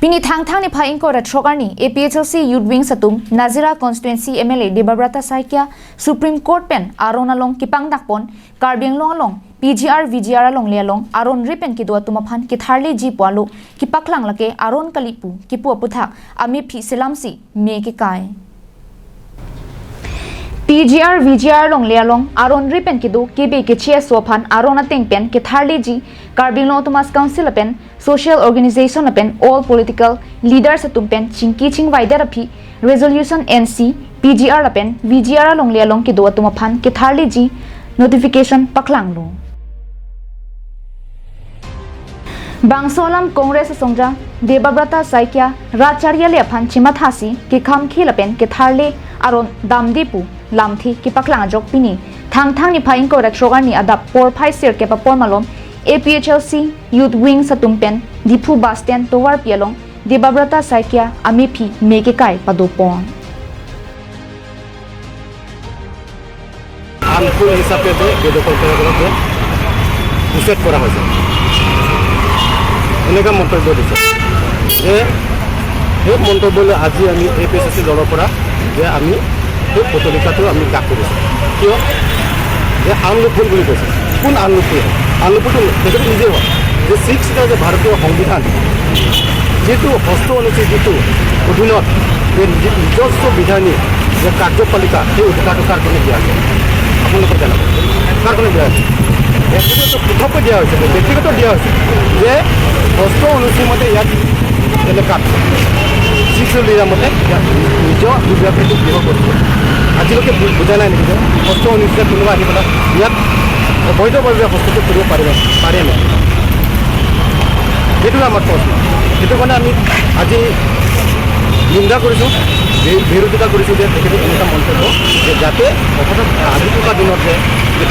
Pini thang ni phaing ko ratrogarni APHLC Youth Wing Satum Nazira Constituency MLA Debabrata Saikia Supreme Court pen Aron along Kipang Dakpon Karbing long along PGR VGR along lealong Aron ripen ki dua tumaphan ki tharle ji pwalu ki paklang lake Aron kalipu ki pu puthak ami phi selamsi me ki kai PGR VGR long lealong Aron ripen ki du ki be ki chia sophan Aron ateng pen ki tharle ji Karbing long Thomas Council pen Social Organization pen all political leaders pen chingki ching wider aphi resolution NC PGR pen VGR long lealong ki dua tumaphan ki tharle ji notification paklang lo Bangsolam Congress Songja Debabrata Saikia Racharya Lephan Chimathasi ki kham khilapen ki tharle Aron damdipu lamthi ki paklang jok pini thang ni phaing ko ratrogarni adap por phai sir ke pa por malom APHLC Youth Wing Satumpen Dipu Bus Stand Towar Pialong Debabrata Saikia ami phi meke kai padopon আনফুল হিসাবে বেদখল করাগুলোকে নিষেধ করা হয়েছে এনেকুৱা মন্তব্য দিছে যে সেই মন্তব্যলৈ আজি আমি APHLC দলৰ পৰা যে আমি সেই পতলিকাটো আমি কাক কৰিছোঁ কিয় যে আনলুফুল বুলি কৈছে কোন আনলুফুল আনলুফুলটো তেখেতে নিজেই হয় যে 6 যে ভাৰতীয় সংবিধান যিটো ষষ্ঠ অনুচ্ছেদ যিটো অধীনত নিজস্ব বিধানী যে কাৰ্যপালিকা সেই অধিকাৰটো কাৰ কাৰণে দিয়া আছে আপোনালোকে জানাব কাৰ কাৰণে দিয়া আছে ব্যক্তিগত পৃথককৈ দিয়া হৈছে ব্যক্তিগত দিয়া হৈছে যে ষষ্ঠ অনুচ্ছেদ মতে ইয়াত এলেকাত চিকিৎসা মতে নিজৰ বিভাগটো দিব কৰিব আজিলৈকে বুজা নাই নেকি যে ষষ্ঠ অনুচ্ছেদ কোনোবা আহি পেলাই ইয়াত অবৈধভাৱে হস্তক্ষেপ কৰিব পাৰে নাই সেইটো আমাৰ প্ৰশ্ন সেইটো কাৰণে আমি আজি নিন্দা কৰিছোঁ বিৰোধিতা কৰিছোঁ যে তেখেতে এনেকুৱা মন্তব্য যে যাতে অসমত আজি থকা দিনতে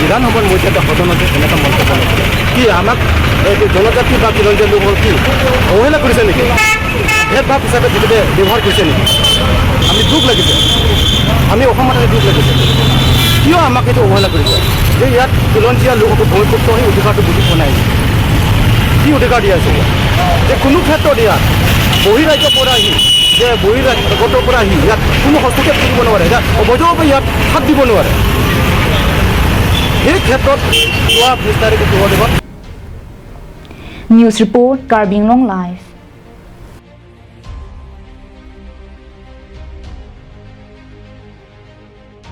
বিধানসভাৰ মৰ্যাদা সদনতে এনেকুৱা মন্তব্য নকৰে কি আমাক জনজাতি বা খিলঞ্জীয়া লোকৰ কি অৱহেলা কৰিছে নেকি ভেদভাৱ হিচাপে তেখেতে ব্যৱহাৰ কৰিছে নেকি আমি দুখ লাগিছে আমি অসমত দুখ লাগিছে কিয় আমাক এইটো অৱহেলা কৰিছে যে ইয়াত খিলঞ্জীয়া লোকসকল ভূমিপুত্ৰ সেই অধিকাৰটো বুজি পোৱা নাই কি অধিকাৰ দিয়া আছে যে কোনো ক্ষেত্ৰত ইয়াত বহিৰাজ্যৰ পৰা আহি যে বহিৰাগতৰ পৰা আহি ইয়াত কোনো হস্তক্ষেপ কৰিব নোৱাৰে ইয়াত অবৈধভাৱে ইয়াত হাত দিব নোৱাৰে সেই ক্ষেত্ৰত যোৱা 20 তাৰিখে News report Karbing Long Live